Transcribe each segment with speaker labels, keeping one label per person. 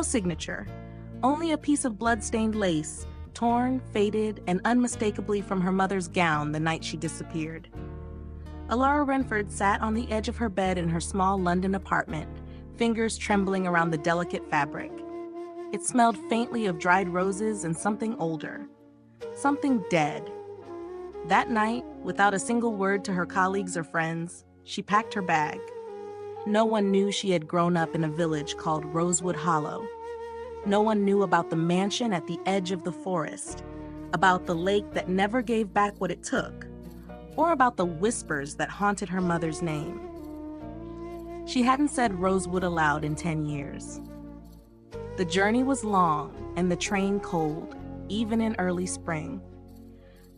Speaker 1: No signature, only a piece of blood-stained lace, torn, faded, and unmistakably from her mother's gown the night she disappeared. Alara Renford sat on the edge of her bed in her small London apartment, fingers trembling around the delicate fabric. It smelled faintly of dried roses and something older. Something dead. That night, without a single word to her colleagues or friends, she packed her bag. No one knew she had grown up in a village called Rosewood Hollow. No one knew about the mansion at the edge of the forest, about the lake that never gave back what it took, or about the whispers that haunted her mother's name. She hadn't said Rosewood aloud in 10 years. The journey was long and the train cold, even in early spring.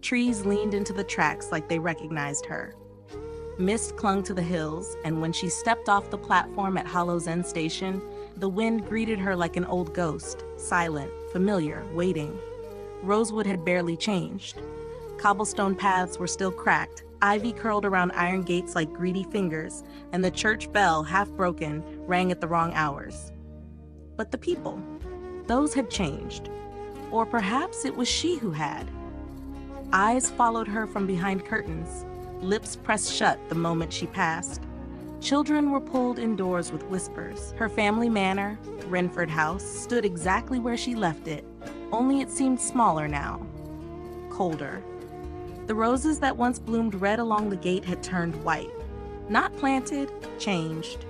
Speaker 1: Trees leaned into the tracks like they recognized her. Mist clung to the hills, and when she stepped off the platform at Hollow's End Station, the wind greeted her like an old ghost, silent, familiar, waiting. Rosewood had barely changed. Cobblestone paths were still cracked, ivy curled around iron gates like greedy fingers, and the church bell, half broken, rang at the wrong hours. But the people, those had changed. Or perhaps it was she who had. Eyes followed her from behind curtains, lips pressed shut the moment she passed. Children were pulled indoors with whispers. Her family manor, Renford House, stood exactly where she left it, only it seemed smaller now, colder. The roses that once bloomed red along the gate had turned white. Not planted, changed.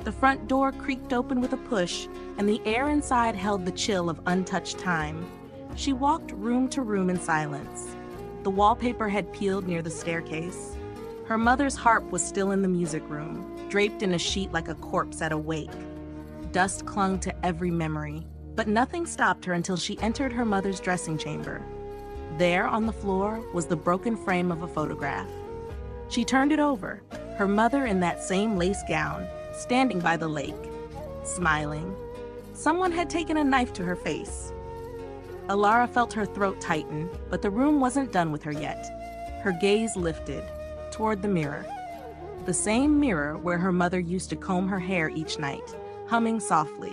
Speaker 1: The front door creaked open with a push, and the air inside held the chill of untouched time. She walked room to room in silence. The wallpaper had peeled near the staircase. Her mother's harp was still in the music room, draped in a sheet like a corpse at a wake. Dust clung to every memory, but nothing stopped her until she entered her mother's dressing chamber. There on the floor was the broken frame of a photograph. She turned it over, her mother in that same lace gown, standing by the lake, smiling. Someone had taken a knife to her face. Alara felt her throat tighten, but the room wasn't done with her yet. Her gaze lifted, toward the mirror. The same mirror where her mother used to comb her hair each night, humming softly.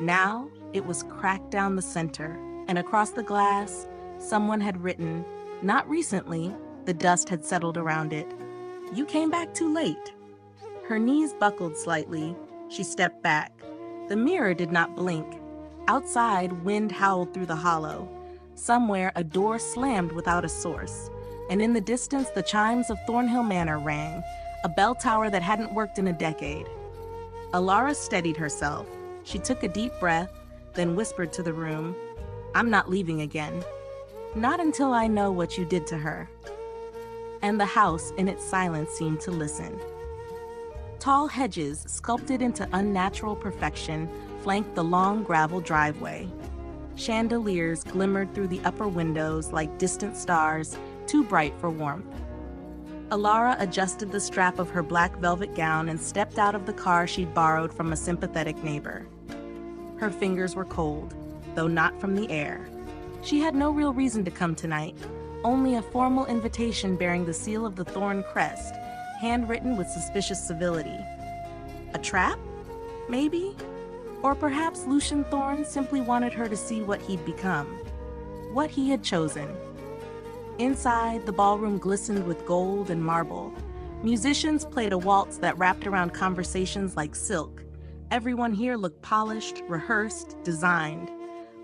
Speaker 1: Now, it was cracked down the center, and across the glass, someone had written, not recently, the dust had settled around it, "You came back too late." Her knees buckled slightly. She stepped back. The mirror did not blink. Outside, wind howled through the hollow. Somewhere, a door slammed without a source. And in the distance, the chimes of Thornhill Manor rang, a bell tower that hadn't worked in a decade. Alara steadied herself. She took a deep breath, then whispered to the room, "I'm not leaving again. Not until I know what you did to her." And the house, in its silence, seemed to listen. Tall hedges, sculpted into unnatural perfection, flanked the long gravel driveway. Chandeliers glimmered through the upper windows like distant stars, too bright for warmth. Alara adjusted the strap of her black velvet gown and stepped out of the car she'd borrowed from a sympathetic neighbor. Her fingers were cold, though not from the air. She had no real reason to come tonight, only a formal invitation bearing the seal of the Thorn crest, handwritten with suspicious civility. A trap? Maybe? Or perhaps Lucian Thorn simply wanted her to see what he'd become, what he had chosen. Inside, the ballroom glistened with gold and marble. Musicians played a waltz that wrapped around conversations like silk. Everyone here looked polished, rehearsed, designed.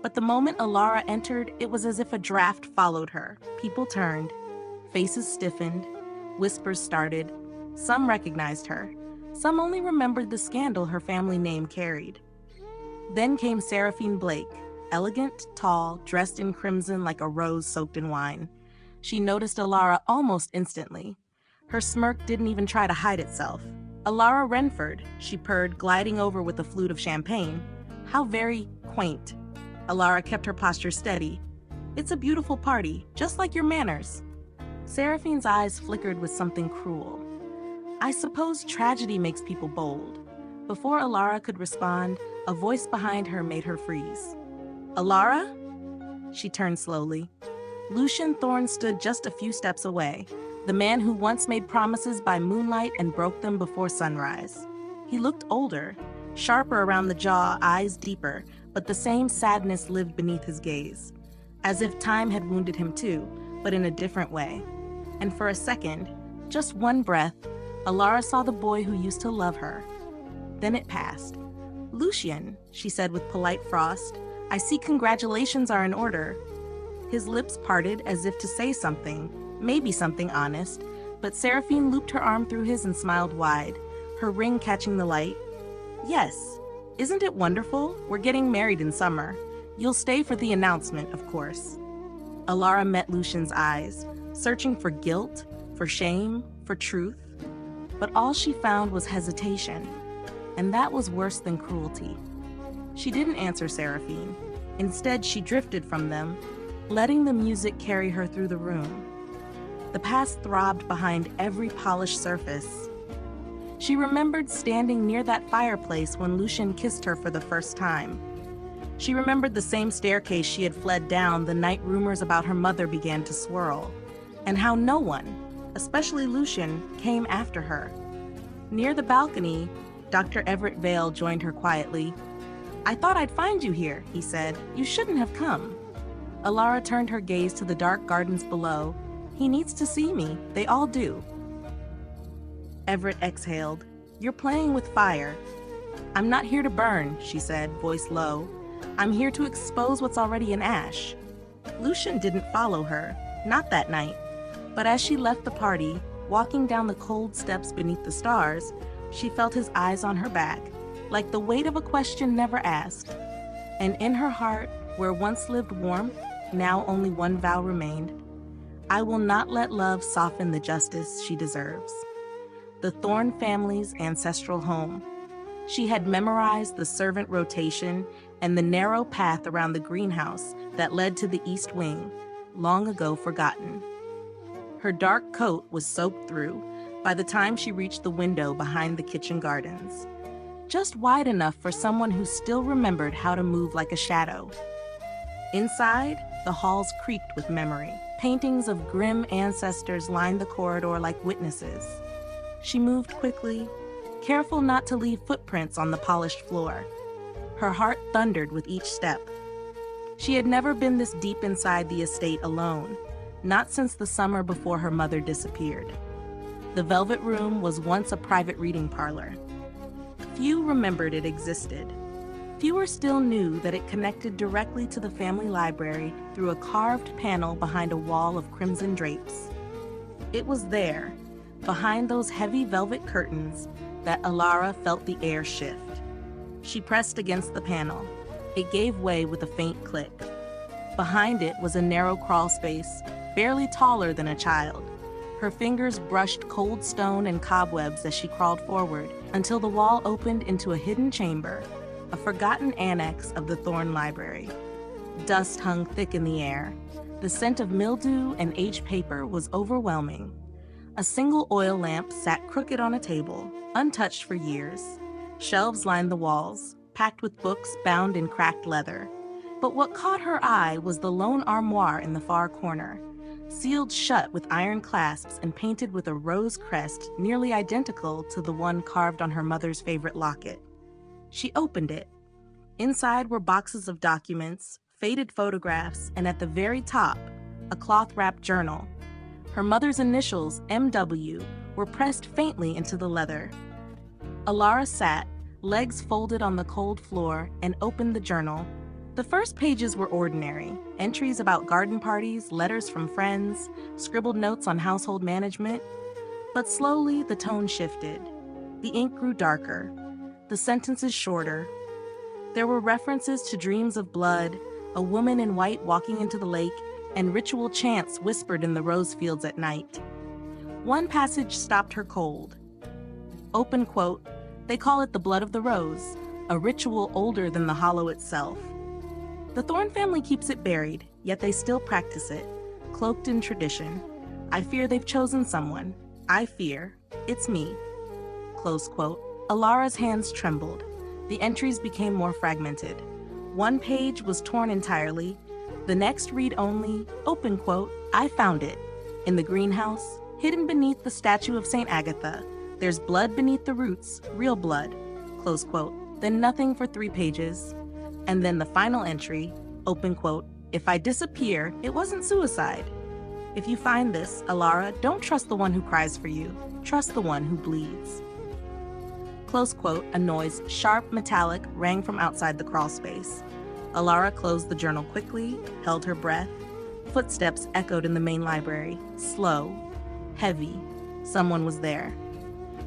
Speaker 1: But the moment Alara entered, it was as if a draft followed her. People turned, faces stiffened, whispers started. Some recognized her. Some only remembered the scandal her family name carried. Then came Seraphine Blake, elegant, tall, dressed in crimson like a rose soaked in wine. She noticed Alara almost instantly. Her smirk didn't even try to hide itself. "Alara Renford," she purred, gliding over with a flute of champagne. "How very quaint." Alara kept her posture steady. "It's a beautiful party, just like your manners." Seraphine's eyes flickered with something cruel. "I suppose tragedy makes people bold." Before Alara could respond, a voice behind her made her freeze. "Alara?" She turned slowly. Lucian Thorn stood just a few steps away, the man who once made promises by moonlight and broke them before sunrise. He looked older, Sharper around the jaw, eyes deeper, but the same sadness lived beneath his gaze, as if time had wounded him too, but in a different way. And for a second, just one breath, Alara saw the boy who used to love her. Then it passed. "Lucian," she said with polite frost, "I see congratulations are in order." His lips parted as if to say something, maybe something honest, but Seraphine looped her arm through his and smiled wide, her ring catching the light. "Yes. Isn't it wonderful? We're getting married in summer. You'll stay for the announcement, of course." Alara met Lucian's eyes, searching for guilt, for shame, for truth. But all she found was hesitation, and that was worse than cruelty. She didn't answer Seraphine. Instead, she drifted from them, letting the music carry her through the room. The past throbbed behind every polished surface. She remembered standing near that fireplace when Lucian kissed her for the first time. She remembered the same staircase she had fled down the night rumors about her mother began to swirl, and how no one, especially Lucian, came after her. Near the balcony, Dr. Everett Vale joined her quietly. "I thought I'd find you here," he said. "You shouldn't have come." Alara turned her gaze to the dark gardens below. "He needs to see me. They all do." Everett exhaled. "You're playing with fire." "I'm not here to burn," she said, voice low. "I'm here to expose what's already in ash." Lucian didn't follow her, not that night. But as she left the party, walking down the cold steps beneath the stars, she felt his eyes on her back, like the weight of a question never asked. And in her heart, where once lived warmth, now only one vow remained. I will not let love soften the justice she deserves. The Thorne family's ancestral home. She had memorized the servant rotation and the narrow path around the greenhouse that led to the east wing, long ago forgotten. Her dark coat was soaked through by the time she reached the window behind the kitchen gardens, just wide enough for someone who still remembered how to move like a shadow. Inside, the halls creaked with memory. Paintings of grim ancestors lined the corridor like witnesses. She moved quickly, careful not to leave footprints on the polished floor. Her heart thundered with each step. She had never been this deep inside the estate alone, not since the summer before her mother disappeared. The Velvet Room was once a private reading parlor. Few remembered it existed. Fewer still knew that it connected directly to the family library through a carved panel behind a wall of crimson drapes. It was there, behind those heavy velvet curtains, that Alara felt the air shift. She pressed against the panel. It gave way with a faint click. Behind it was a narrow crawl space, barely taller than a child. Her fingers brushed cold stone and cobwebs as she crawled forward until the wall opened into a hidden chamber, a forgotten annex of the Thorne Library. Dust hung thick in the air. The scent of mildew and aged paper was overwhelming. A single oil lamp sat crooked on a table, untouched for years. Shelves lined the walls, packed with books bound in cracked leather. But what caught her eye was the lone armoire in the far corner, sealed shut with iron clasps and painted with a rose crest nearly identical to the one carved on her mother's favorite locket. She opened it. Inside were boxes of documents, faded photographs, and at the very top, a cloth-wrapped journal. Her mother's initials, M.W., were pressed faintly into the leather. Alara sat, legs folded on the cold floor, and opened the journal. The first pages were ordinary, entries about garden parties, letters from friends, scribbled notes on household management. But slowly the tone shifted. The ink grew darker, the sentences shorter. There were references to dreams of blood, a woman in white walking into the lake, and ritual chants whispered in the rose fields at night. One passage stopped her cold. Open quote, "They call it the blood of the rose, a ritual older than the hollow itself. The Thorne family keeps it buried, yet they still practice it, cloaked in tradition. I fear they've chosen someone. I fear it's me." Close quote. Alara's hands trembled. The entries became more fragmented. One page was torn entirely. The next read only, open quote, "I found it. In the greenhouse, hidden beneath the statue of St. Agatha. There's blood beneath the roots, real blood." Close quote. then nothing for 3 pages, and then the final entry, open quote, "If I disappear, it wasn't suicide. If you find this, Alara, don't trust the one who cries for you. Trust the one who bleeds." Close quote, a noise, sharp, metallic, rang from outside the crawl space. Alara closed the journal quickly, held her breath. Footsteps echoed in the main library, slow, heavy. Someone was there.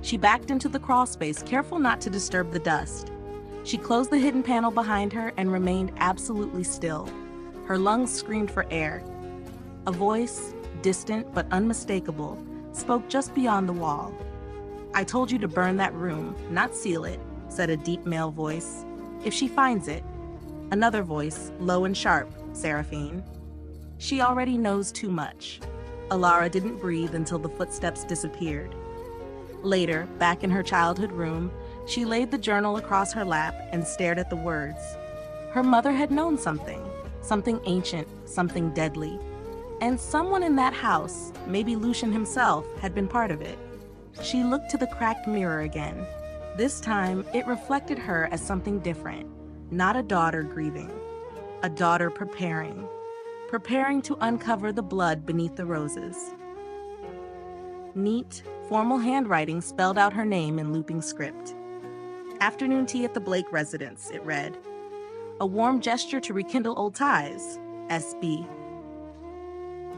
Speaker 1: She backed into the crawl space, careful not to disturb the dust. She closed the hidden panel behind her and remained absolutely still. Her lungs screamed for air. A voice, distant but unmistakable, spoke just beyond the wall. "I told you to burn that room, not seal it," said a deep male voice. "If she finds it." Another voice, low and sharp, "Seraphine." She already knows too much. Alara didn't breathe until the footsteps disappeared. Later, back in her childhood room, she laid the journal across her lap and stared at the words. Her mother had known something ancient, something deadly. And someone in that house, maybe Lucian himself, had been part of it. She looked to the cracked mirror again. This time, it reflected her as something different. Not a daughter grieving. A daughter preparing to uncover the blood beneath the roses. Neat, formal handwriting spelled out her name in looping script. "Afternoon tea at the Blake residence," it read. "A warm gesture to rekindle old ties, SB."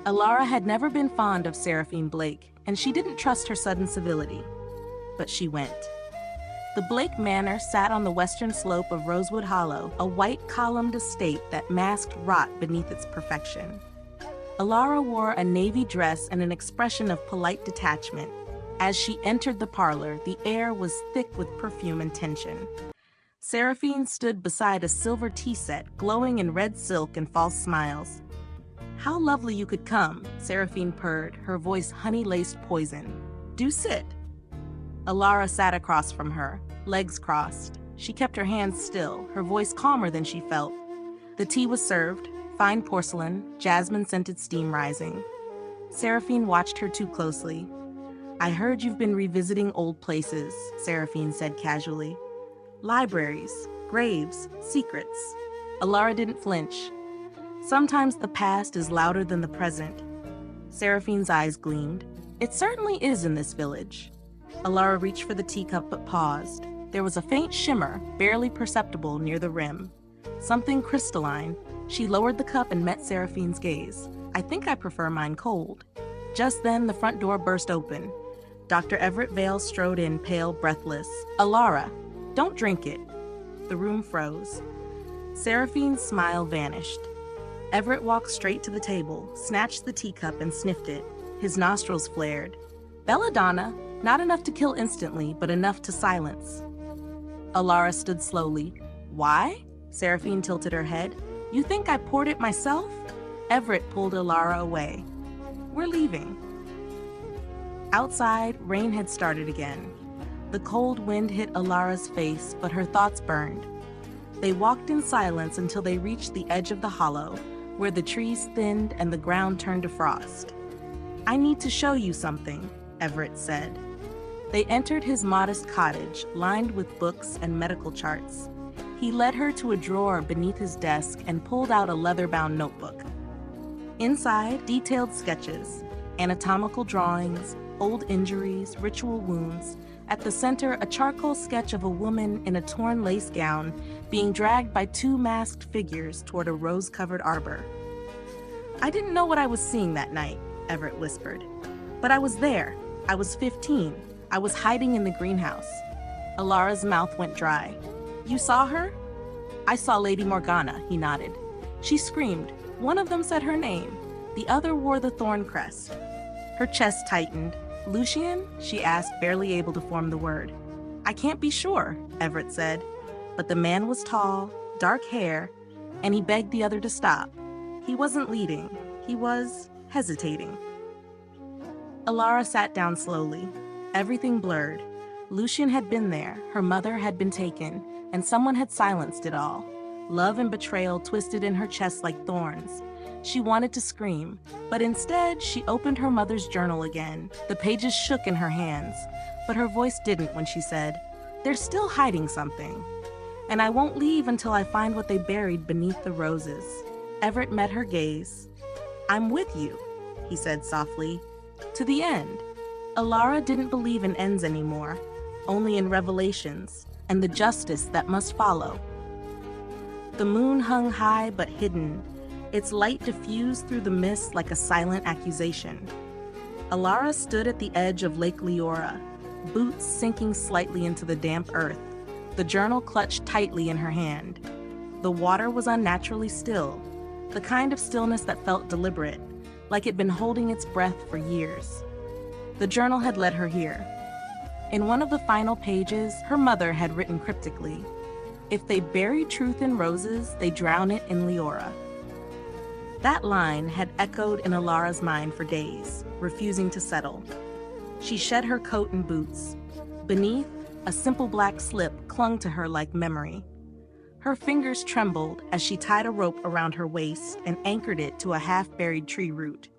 Speaker 1: Alara had never been fond of Seraphine Blake, and she didn't trust her sudden civility. But she went. The Blake Manor sat on the western slope of Rosewood Hollow, a white columned estate that masked rot beneath its perfection. Alara wore a navy dress and an expression of polite detachment. As she entered the parlor, the air was thick with perfume and tension. Seraphine stood beside a silver tea set, glowing in red silk and false smiles. "How lovely you could come," Seraphine purred, her voice honey-laced poison. "Do sit." Alara sat across from her, legs crossed. She kept her hands still, her voice calmer than she felt. The tea was served, fine porcelain, jasmine-scented steam rising. Seraphine watched her too closely. "I heard you've been revisiting old places," Seraphine said casually. "Libraries, graves, secrets." Alara didn't flinch. "Sometimes the past is louder than the present." Seraphine's eyes gleamed. "It certainly is in this village." Alara reached for the teacup but paused. There was a faint shimmer, barely perceptible near the rim. Something crystalline. She lowered the cup and met Seraphine's gaze. "I think I prefer mine cold." Just then, the front door burst open. Dr. Everett Vale strode in, pale, breathless. "Alara, don't drink it." The room froze. Seraphine's smile vanished. Everett walked straight to the table, snatched the teacup and sniffed it. His nostrils flared. "Belladonna, not enough to kill instantly, but enough to silence." Alara stood slowly. "Why?" Seraphine tilted her head. "You think I poured it myself?" Everett pulled Alara away. "We're leaving." Outside, rain had started again. The cold wind hit Alara's face, but her thoughts burned. They walked in silence until they reached the edge of the hollow, where the trees thinned and the ground turned to frost. "I need to show you something," Everett said. They entered his modest cottage, lined with books and medical charts. He led her to a drawer beneath his desk and pulled out a leather-bound notebook. Inside, detailed sketches, anatomical drawings, old injuries, ritual wounds. At the center, a charcoal sketch of a woman in a torn lace gown being dragged by 2 masked figures toward a rose-covered arbor. "I didn't know what I was seeing that night," Everett whispered. "But I was there. I was 15. I was hiding in the greenhouse." Alara's mouth went dry. "You saw her?" "I saw Lady Morgana," he nodded. "She screamed. One of them said her name. The other wore the thorn crest." Her chest tightened. "Lucian?" she asked, barely able to form the word. "I can't be sure," Everett said. But the man was tall, dark hair, and he begged the other to stop. He wasn't leading. He was hesitating. Alara sat down slowly. Everything blurred. Lucian had been there, her mother had been taken, and someone had silenced it all. Love and betrayal twisted in her chest like thorns. She wanted to scream, but instead she opened her mother's journal again. The pages shook in her hands, but her voice didn't when she said, "They're still hiding something." and I won't leave until I find what they buried beneath the roses. Everett met her gaze. I'm with you, he said softly, to the end. Alara didn't believe in ends anymore, only in revelations and the justice that must follow. The moon hung high but hidden, its light diffused through the mist like a silent accusation. Alara stood at the edge of Lake Leora, boots sinking slightly into the damp earth, the journal clutched tightly in her hand. The water was unnaturally still, the kind of stillness that felt deliberate, like it'd been holding its breath for years. The journal had led her here. In one of the final pages, her mother had written cryptically, "If they bury truth in roses, they drown it in Leora." That line had echoed in Alara's mind for days, refusing to settle. She shed her coat and boots. Beneath, a simple black slip clung to her like memory. Her fingers trembled as she tied a rope around her waist and anchored it to a half-buried tree root.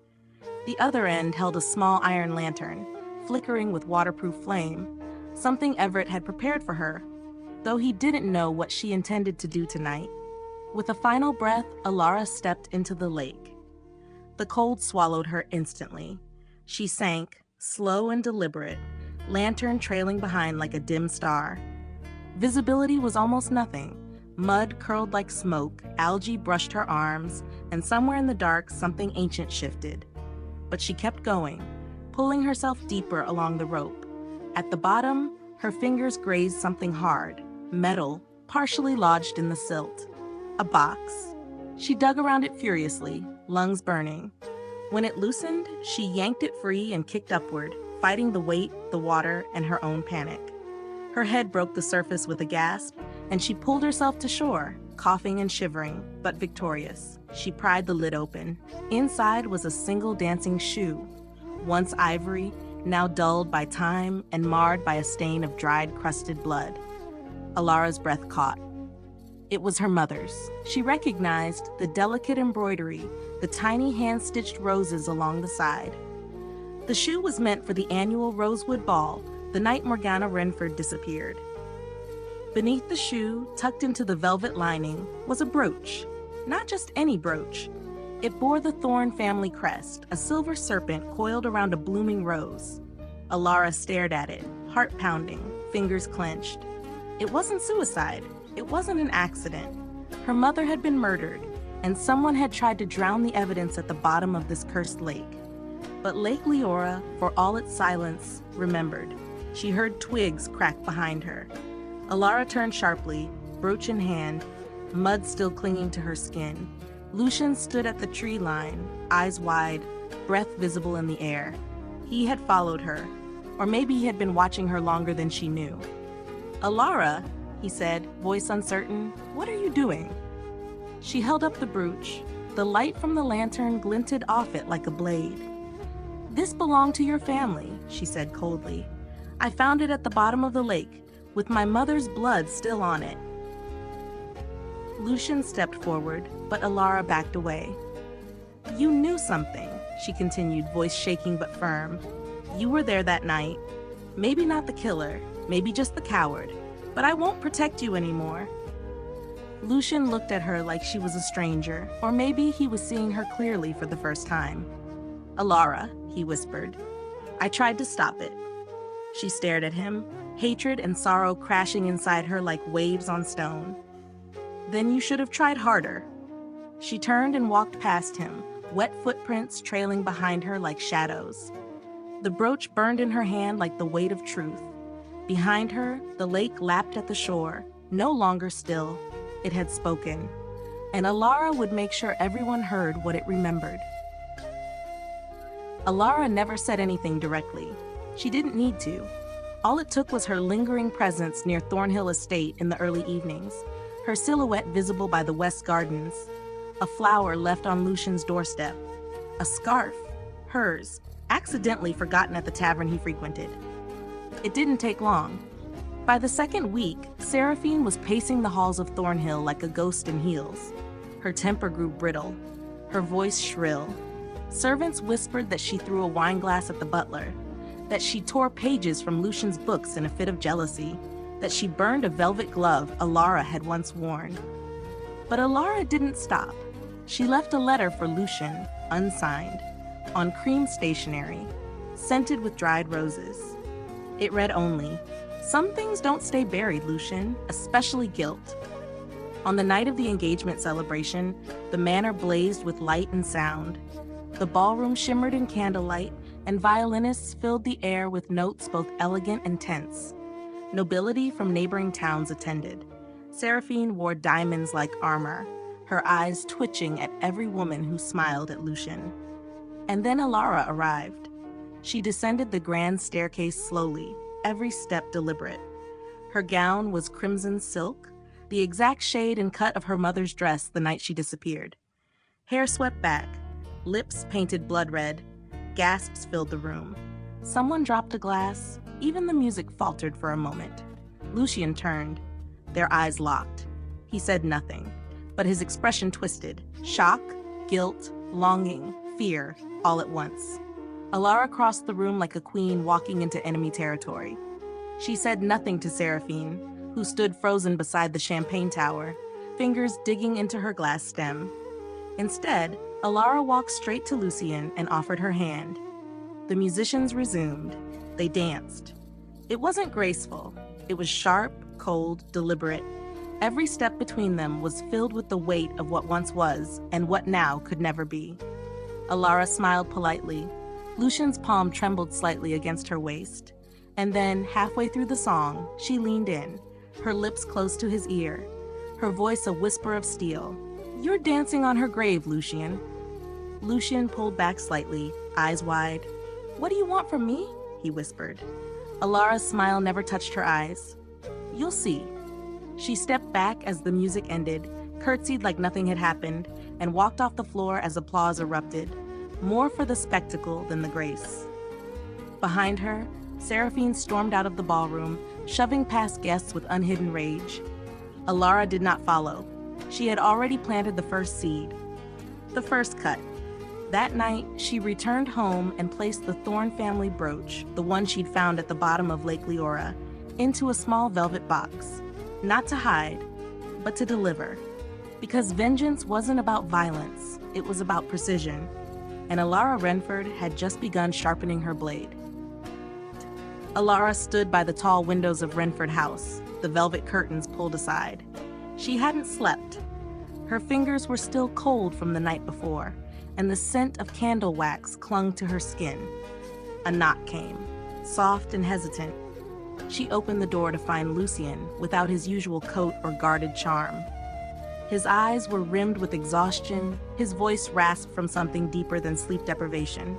Speaker 1: The other end held a small iron lantern, flickering with waterproof flame, something Everett had prepared for her, though he didn't know what she intended to do tonight. With a final breath, Alara stepped into the lake. The cold swallowed her instantly. She sank, slow and deliberate, lantern trailing behind like a dim star. Visibility was almost nothing. Mud curled like smoke, algae brushed her arms, and somewhere in the dark, something ancient shifted. But she kept going, pulling herself deeper along the rope. At the bottom, her fingers grazed something hard, metal, partially lodged in the silt. A box. She dug around it furiously, lungs burning. When it loosened, she yanked it free and kicked upward, fighting the weight, the water, and her own panic. Her head broke the surface with a gasp, and she pulled herself to shore, coughing and shivering, but victorious. She pried the lid open. Inside was a single dancing shoe, once ivory, now dulled by time and marred by a stain of dried, crusted blood. Alara's breath caught. It was her mother's. She recognized the delicate embroidery, the tiny hand-stitched roses along the side. The shoe was meant for the annual Rosewood Ball, the night Morgana Renford disappeared. Beneath the shoe, tucked into the velvet lining, was a brooch. Not just any brooch. It bore the Thorn family crest, a silver serpent coiled around a blooming rose. Alara stared at it, heart pounding, fingers clenched. It wasn't suicide. It wasn't an accident. Her mother had been murdered, and someone had tried to drown the evidence at the bottom of this cursed lake. But Lake Leora, for all its silence, remembered. She heard twigs crack behind her. Alara turned sharply, brooch in hand, mud still clinging to her skin. Lucian stood at the tree line, eyes wide, breath visible in the air. He had followed her, or maybe he had been watching her longer than she knew. "Alara," he said, voice uncertain, "what are you doing?" She held up the brooch. The light from the lantern glinted off it like a blade. "This belonged to your family," she said coldly. "I found it at the bottom of the lake, with my mother's blood still on it." Lucian stepped forward, but Alara backed away. "You knew something," she continued, voice shaking but firm. "You were there that night. Maybe not the killer, maybe just the coward, but I won't protect you anymore." Lucian looked at her like she was a stranger, or maybe he was seeing her clearly for the first time. "Alara," he whispered, "I tried to stop it." She stared at him, hatred and sorrow crashing inside her like waves on stone. "Then you should have tried harder." She turned and walked past him, wet footprints trailing behind her like shadows. The brooch burned in her hand like the weight of truth. Behind her, the lake lapped at the shore, no longer still. It had spoken, and Alara would make sure everyone heard what it remembered. Alara never said anything directly. She didn't need to. All it took was her lingering presence near Thornhill Estate in the early evenings, her silhouette visible by the West Gardens, a flower left on Lucian's doorstep, a scarf, hers, accidentally forgotten at the tavern he frequented. It didn't take long. By the second week, Seraphine was pacing the halls of Thornhill like a ghost in heels. Her temper grew brittle, her voice shrill. Servants whispered that she threw a wineglass at the butler, that she tore pages from Lucian's books in a fit of jealousy, that she burned a velvet glove Alara had once worn. But Alara didn't stop. She left a letter for Lucian, unsigned, on cream stationery, scented with dried roses. It read only, "Some things don't stay buried, Lucian, especially guilt." On the night of the engagement celebration, the manor blazed with light and sound. The ballroom shimmered in candlelight, and violinists filled the air with notes both elegant and tense. Nobility from neighboring towns attended. Seraphine wore diamonds like armor, her eyes twitching at every woman who smiled at Lucian. And then Alara arrived. She descended the grand staircase slowly, every step deliberate. Her gown was crimson silk, the exact shade and cut of her mother's dress the night she disappeared. Hair swept back, lips painted blood red, gasps filled the room. Someone dropped a glass, even the music faltered for a moment. Lucian turned. Their eyes locked. He said nothing, but his expression twisted. Shock, guilt, longing, fear, all at once. Alara crossed the room like a queen walking into enemy territory. She said nothing to Seraphine, who stood frozen beside the champagne tower, fingers digging into her glass stem. Instead, Alara walked straight to Lucian and offered her hand. The musicians resumed. They danced. It wasn't graceful. It was sharp, cold, deliberate. Every step between them was filled with the weight of what once was and what now could never be. Alara smiled politely. Lucian's palm trembled slightly against her waist. And then, halfway through the song, she leaned in, her lips close to his ear, her voice a whisper of steel. "You're dancing on her grave, Lucian." Lucian pulled back slightly, eyes wide. "What do you want from me?" he whispered. Alara's smile never touched her eyes. "You'll see." She stepped back as the music ended, curtsied like nothing had happened, and walked off the floor as applause erupted, more for the spectacle than the grace. Behind her, Seraphine stormed out of the ballroom, shoving past guests with unhidden rage. Alara did not follow. She had already planted the first seed. The first cut. That night, she returned home and placed the Thorn family brooch, the one she'd found at the bottom of Lake Leora, into a small velvet box. Not to hide, but to deliver. Because vengeance wasn't about violence, it was about precision. And Alara Renford had just begun sharpening her blade. Alara stood by the tall windows of Renford House, the velvet curtains pulled aside. She hadn't slept. Her fingers were still cold from the night before, and the scent of candle wax clung to her skin. A knock came, soft and hesitant. She opened the door to find Lucian without his usual coat or guarded charm. His eyes were rimmed with exhaustion, his voice rasped from something deeper than sleep deprivation.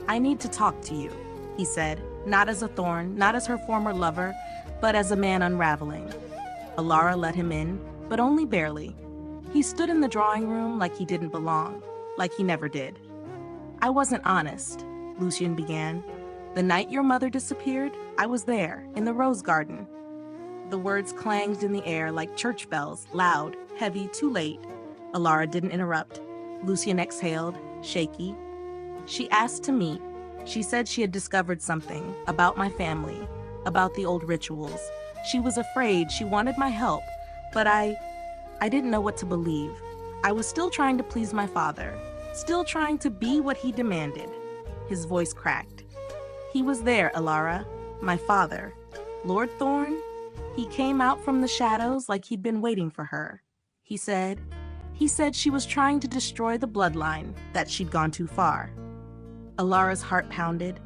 Speaker 1: "I need to talk to you," he said, not as a thorn, not as her former lover, but as a man unraveling. Alara let him in, but only barely. He stood in the drawing room like he didn't belong, like he never did. "I wasn't honest," Lucian began. "The night your mother disappeared, I was there, in the rose garden." The words clanged in the air like church bells, loud, heavy, too late. Alara didn't interrupt. Lucian exhaled, shaky. "She asked to meet. She said she had discovered something about my family, about the old rituals. She was afraid, she wanted my help, but I didn't know what to believe. I was still trying to please my father, still trying to be what he demanded." His voice cracked. "He was there, Alara, my father. Lord Thorn? He came out from the shadows like he'd been waiting for her. He said she was trying to destroy the bloodline, that she'd gone too far." Alara's heart pounded.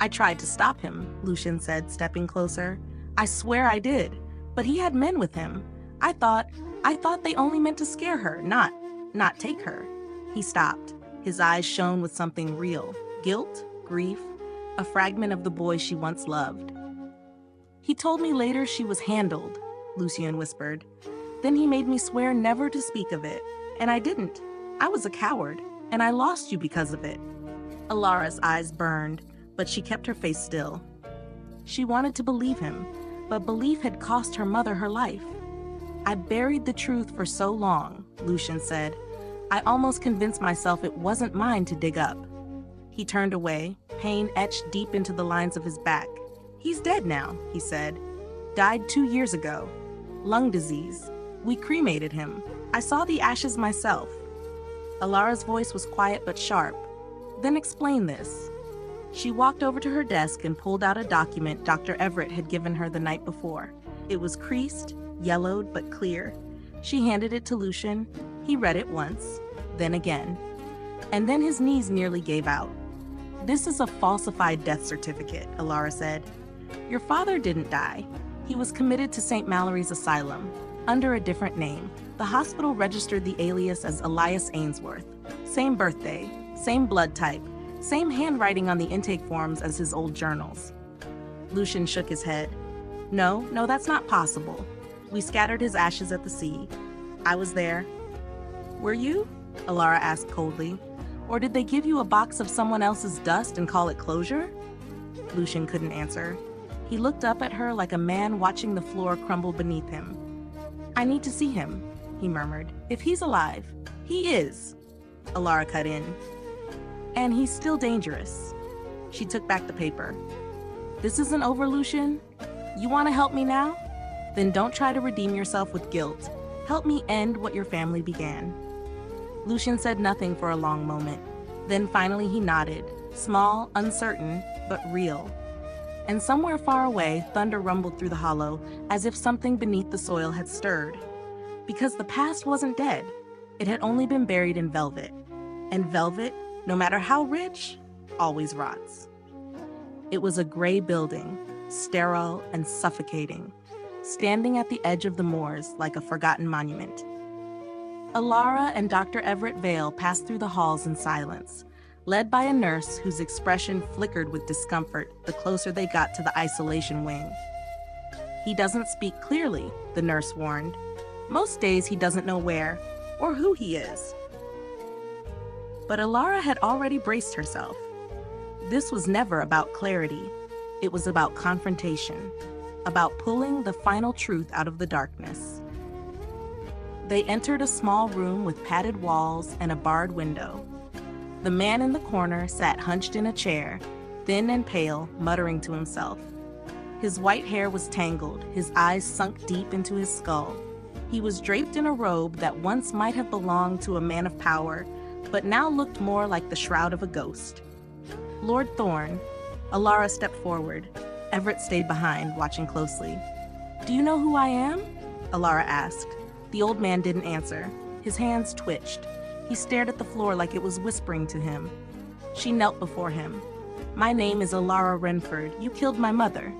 Speaker 1: "I tried to stop him," Lucian said, stepping closer. "I swear I did, but he had men with him. I thought they only meant to scare her, not take her." He stopped. His eyes shone with something real. Guilt, grief, a fragment of the boy she once loved. "He told me later she was handled," Lucian whispered. "Then he made me swear never to speak of it. And I didn't. I was a coward, and I lost you because of it." Alara's eyes burned, but she kept her face still. She wanted to believe him, but belief had cost her mother her life. "I buried the truth for so long," Lucian said. "I almost convinced myself it wasn't mine to dig up." He turned away, pain etched deep into the lines of his back. "He's dead now," he said. Died 2 years ago. Lung disease. We cremated him. I saw the ashes myself. Alara's voice was quiet but sharp. Then explain this. She walked over to her desk and pulled out a document Dr. Everett had given her the night before. It was creased, yellowed, but clear. She handed it to Lucian. He read it once, then again. And then his knees nearly gave out. This is a falsified death certificate, Alara said. Your father didn't die. He was committed to St. Mallory's Asylum, under a different name. The hospital registered the alias as Elias Ainsworth. Same birthday, same blood type, same handwriting on the intake forms as his old journals. Lucian shook his head. No, that's not possible. We scattered his ashes at the sea. I was there. Were you? Alara asked coldly. Or did they give you a box of someone else's dust and call it closure? Lucian couldn't answer. He looked up at her like a man watching the floor crumble beneath him. I need to see him, he murmured. If he's alive. He is. Alara cut in. And he's still dangerous. She took back the paper. This isn't over, Lucian. You want to help me now? Then don't try to redeem yourself with guilt. Help me end what your family began. Lucian said nothing for a long moment. Then finally he nodded, small, uncertain, but real. And somewhere far away, thunder rumbled through the hollow, as if something beneath the soil had stirred. Because the past wasn't dead. It had only been buried in velvet. And velvet, no matter how rich, always rots. It was a gray building, sterile and suffocating, standing at the edge of the moors like a forgotten monument. Alara and Dr. Everett Vale passed through the halls in silence, led by a nurse whose expression flickered with discomfort the closer they got to the isolation wing. He doesn't speak clearly, the nurse warned. Most days he doesn't know where or who he is. But Alara had already braced herself. This was never about clarity. It was about confrontation, about pulling the final truth out of the darkness. They entered a small room with padded walls and a barred window. The man in the corner sat hunched in a chair, thin and pale, muttering to himself. His white hair was tangled, his eyes sunk deep into his skull. He was draped in a robe that once might have belonged to a man of power, but now looked more like the shroud of a ghost. Lord Thorne. Alara stepped forward. Everett stayed behind, watching closely. Do you know who I am? Alara asked. The old man didn't answer. His hands twitched. He stared at the floor like it was whispering to him. She knelt before him. My name is Alara Renford. You killed my mother.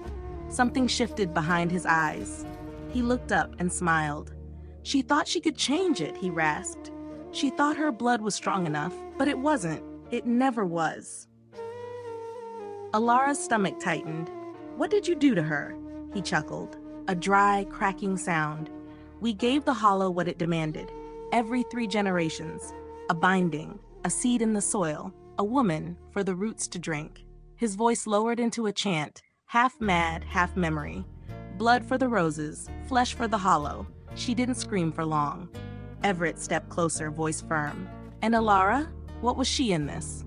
Speaker 1: Something shifted behind his eyes. He looked up and smiled. She thought she could change it, he rasped. She thought her blood was strong enough, but it wasn't. It never was. Alara's stomach tightened. What did you do to her? He chuckled. A dry, cracking sound. We gave the hollow what it demanded. Every 3 generations. A binding, a seed in the soil, a woman for the roots to drink. His voice lowered into a chant, half mad, half memory. Blood for the roses, flesh for the hollow. She didn't scream for long. Everett stepped closer, voice firm. And Alara? What was she in this?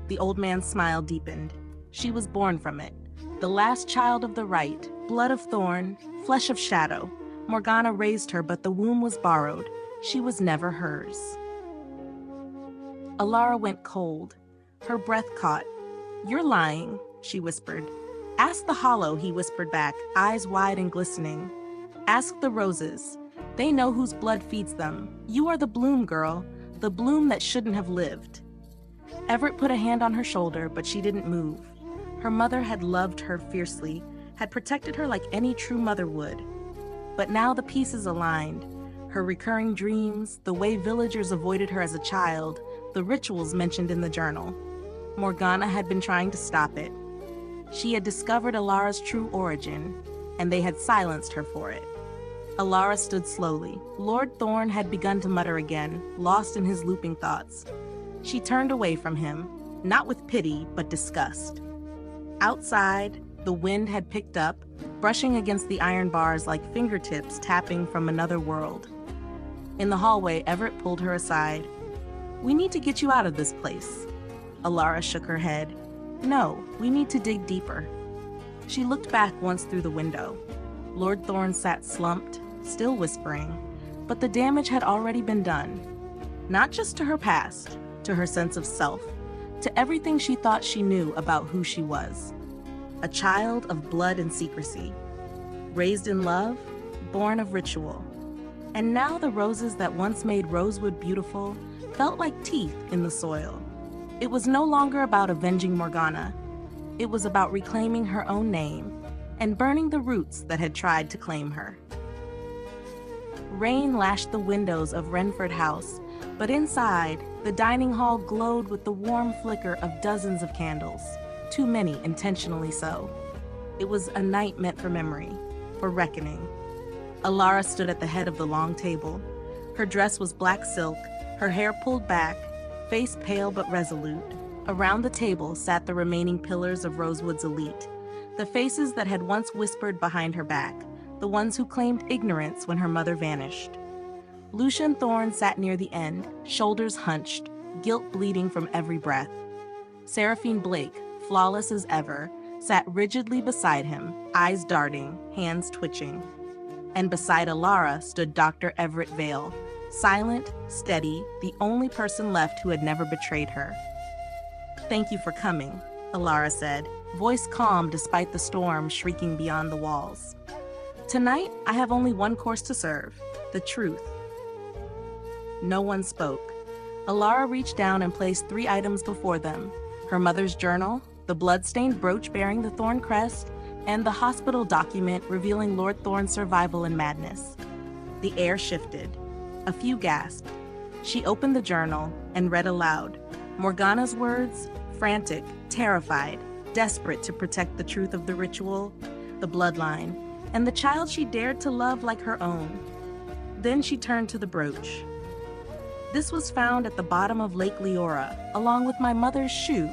Speaker 1: The old man's smile deepened. She was born from it. The last child of the right, blood of thorn, flesh of shadow. Morgana raised her, but the womb was borrowed. She was never hers. Alara went cold. Her breath caught. You're lying, she whispered. Ask the hollow, he whispered back, eyes wide and glistening. Ask the roses. They know whose blood feeds them. You are the bloom, girl, the bloom that shouldn't have lived. Everett put a hand on her shoulder, but she didn't move. Her mother had loved her fiercely, had protected her like any true mother would. But now the pieces aligned. Her recurring dreams, the way villagers avoided her as a child, the rituals mentioned in the journal. Morgana had been trying to stop it. She had discovered Alara's true origin, and they had silenced her for it. Alara stood slowly. Lord Thorne had begun to mutter again, lost in his looping thoughts. She turned away from him, not with pity, but disgust. Outside, the wind had picked up, brushing against the iron bars like fingertips tapping from another world. In the hallway, Everett pulled her aside. We need to get you out of this place. Alara shook her head. No, we need to dig deeper. She looked back once through the window. Lord Thorne sat slumped, still whispering, but the damage had already been done. Not just to her past, to her sense of self, to everything she thought she knew about who she was. A child of blood and secrecy, raised in love, born of ritual. And now the roses that once made Rosewood beautiful felt like teeth in the soil. It was no longer about avenging Morgana. It was about reclaiming her own name and burning the roots that had tried to claim her. Rain lashed the windows of Renford House, but inside, the dining hall glowed with the warm flicker of dozens of candles, too many intentionally so. It was a night meant for memory, for reckoning. Alara stood at the head of the long table. Her dress was black silk, her hair pulled back, face pale but resolute. Around the table sat the remaining pillars of Rosewood's elite, the faces that had once whispered behind her back, the ones who claimed ignorance when her mother vanished. Lucian Thorne sat near the end, shoulders hunched, guilt bleeding from every breath. Seraphine Blake, flawless as ever, sat rigidly beside him, eyes darting, hands twitching. And beside Alara stood Dr. Everett Vale, silent, steady, the only person left who had never betrayed her. "Thank you for coming," Alara said, voice calm despite the storm shrieking beyond the walls. "Tonight, I have only one course to serve, the truth." No one spoke. Alara reached down and placed 3 items before them: her mother's journal, the blood-stained brooch bearing the Thorne crest, and the hospital document revealing Lord Thorne's survival in madness. The air shifted. A few gasped. She opened the journal and read aloud, Morgana's words, frantic, terrified, desperate to protect the truth of the ritual, the bloodline, and the child she dared to love like her own. Then she turned to the brooch. "This was found at the bottom of Lake Leora, along with my mother's shoe,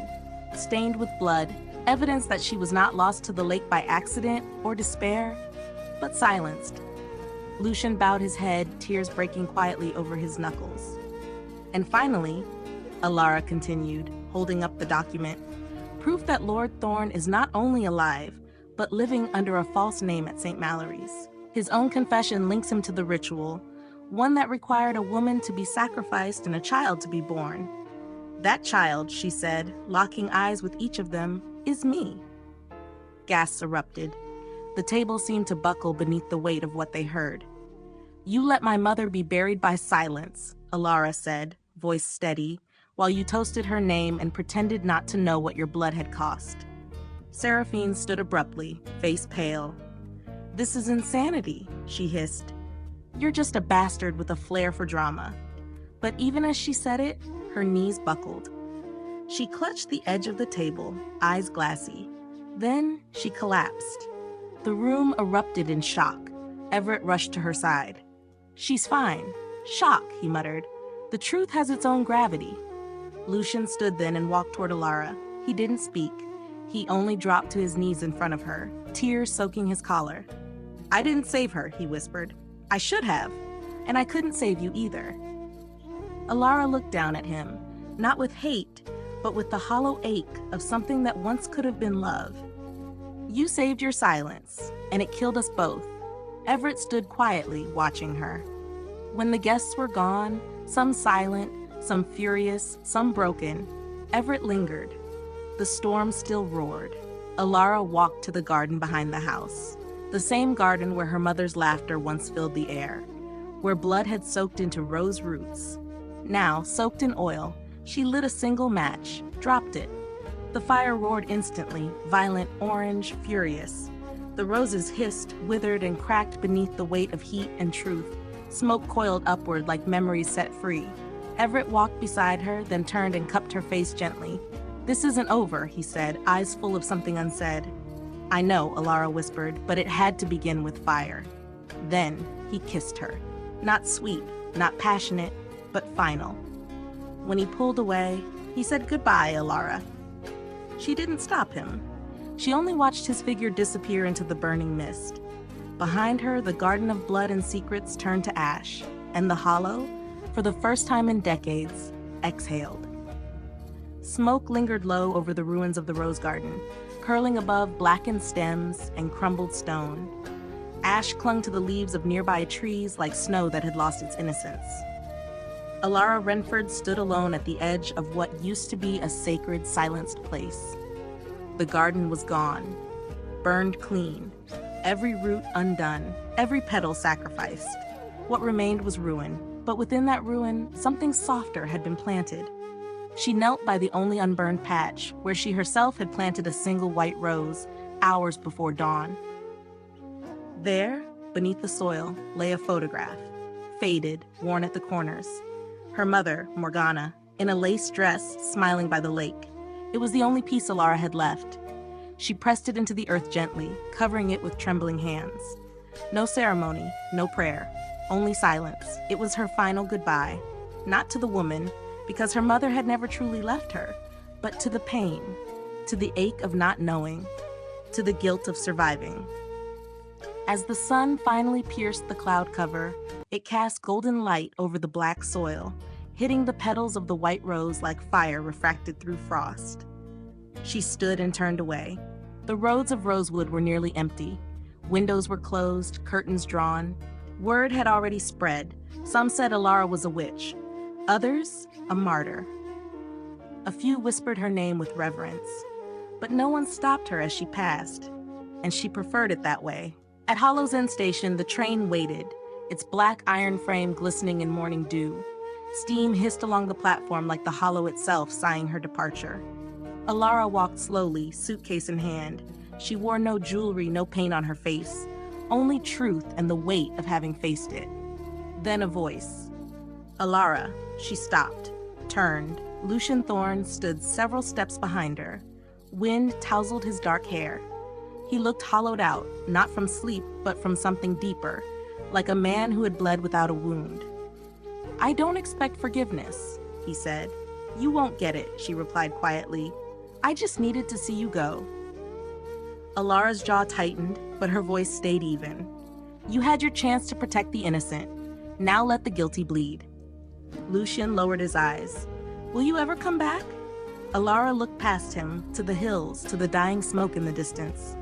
Speaker 1: stained with blood, evidence that she was not lost to the lake by accident or despair, but silenced." Lucian bowed his head, tears breaking quietly over his knuckles. "And finally," Alara continued, holding up the document, "proof that Lord Thorne is not only alive, but living under a false name at St. Mallory's. His own confession links him to the ritual, one that required a woman to be sacrificed and a child to be born. That child," she said, locking eyes with each of them, "is me." Gasps erupted. The table seemed to buckle beneath the weight of what they heard. "You let my mother be buried by silence," Alara said, voice steady, "while you toasted her name and pretended not to know what your blood had cost." Seraphine stood abruptly, face pale. "This is insanity," she hissed. "You're just a bastard with a flair for drama." But even as she said it, her knees buckled. She clutched the edge of the table, eyes glassy. Then she collapsed. The room erupted in shock. Everett rushed to her side. "She's fine." "Shock," he muttered. "The truth has its own gravity." Lucian stood then and walked toward Alara. He didn't speak. He only dropped to his knees in front of her, tears soaking his collar. "I didn't save her," he whispered. "I should have. And I couldn't save you either." Alara looked down at him, not with hate, but with the hollow ache of something that once could have been love. "You saved your silence, and it killed us both." Everett stood quietly, watching her. When the guests were gone, some silent, some furious, some broken, Everett lingered. The storm still roared. Alara walked to the garden behind the house, the same garden where her mother's laughter once filled the air, where blood had soaked into rose roots. Now, soaked in oil, she lit a single match, dropped it. The fire roared instantly, violent, orange, furious. The roses hissed, withered, and cracked beneath the weight of heat and truth. Smoke coiled upward like memories set free. Everett walked beside her, then turned and cupped her face gently. "This isn't over," he said, eyes full of something unsaid. "I know," Alara whispered, "but it had to begin with fire." Then he kissed her. Not sweet, not passionate, but final. When he pulled away, he said, "Goodbye, Alara." She didn't stop him. She only watched his figure disappear into the burning mist. Behind her, the garden of blood and secrets turned to ash, and the hollow, for the first time in decades, exhaled. Smoke lingered low over the ruins of the rose garden, curling above blackened stems and crumbled stone. Ash clung to the leaves of nearby trees like snow that had lost its innocence. Alara Renford stood alone at the edge of what used to be a sacred, silenced place. The garden was gone, burned clean, every root undone, every petal sacrificed. What remained was ruin, but within that ruin, something softer had been planted. She knelt by the only unburned patch, where she herself had planted a single white rose hours before dawn. There, beneath the soil, lay a photograph, faded, worn at the corners. Her mother, Morgana, in a lace dress, smiling by the lake. It was the only piece Alara had left. She pressed it into the earth gently, covering it with trembling hands. No ceremony, no prayer, only silence. It was her final goodbye, not to the woman, because her mother had never truly left her, but to the pain, to the ache of not knowing, to the guilt of surviving. As the sun finally pierced the cloud cover, it cast golden light over the black soil, hitting the petals of the white rose like fire refracted through frost. She stood and turned away. The roads of rosewood were nearly empty. Windows were closed, curtains drawn. Word had already spread. Some said Alara was a witch. Others, a martyr. A few whispered her name with reverence. But no one stopped her as she passed, and she preferred it that way. At Hollow's End Station, the train waited, its black iron frame glistening in morning dew. Steam hissed along the platform like the hollow itself sighing her departure. Alara walked slowly, suitcase in hand. She wore no jewelry, no paint on her face, only truth and the weight of having faced it. Then a voice. Alara. She stopped, turned. Lucian Thorne stood several steps behind her. Wind tousled his dark hair. He looked hollowed out, not from sleep, but from something deeper, like a man who had bled without a wound. I don't expect forgiveness, he said. You won't get it, she replied quietly. I just needed to see you go. Alara's jaw tightened, but her voice stayed even. You had your chance to protect the innocent. Now let the guilty bleed. Lucian lowered his eyes. Will you ever come back? Alara looked past him, to the hills, to the dying smoke in the distance.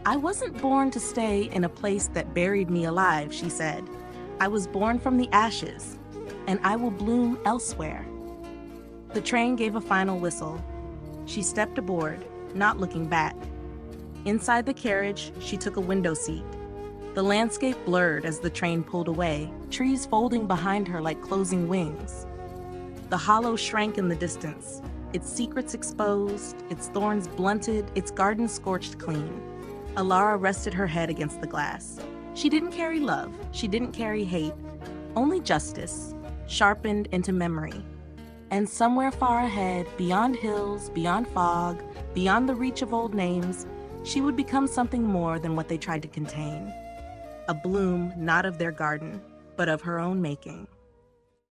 Speaker 1: I wasn't born to stay in a place that buried me alive, she said. I was born from the ashes, and I will bloom elsewhere. The train gave a final whistle. She stepped aboard, not looking back. Inside the carriage, she took a window seat. The landscape blurred as the train pulled away, trees folding behind her like closing wings. The hollow shrank in the distance, its secrets exposed, its thorns blunted, its garden scorched clean. Alara rested her head against the glass. She didn't carry love, she didn't carry hate, only justice, sharpened into memory. And somewhere far ahead, beyond hills, beyond fog, beyond the reach of old names, she would become something more than what they tried to contain. A bloom not of their garden, but of her own making.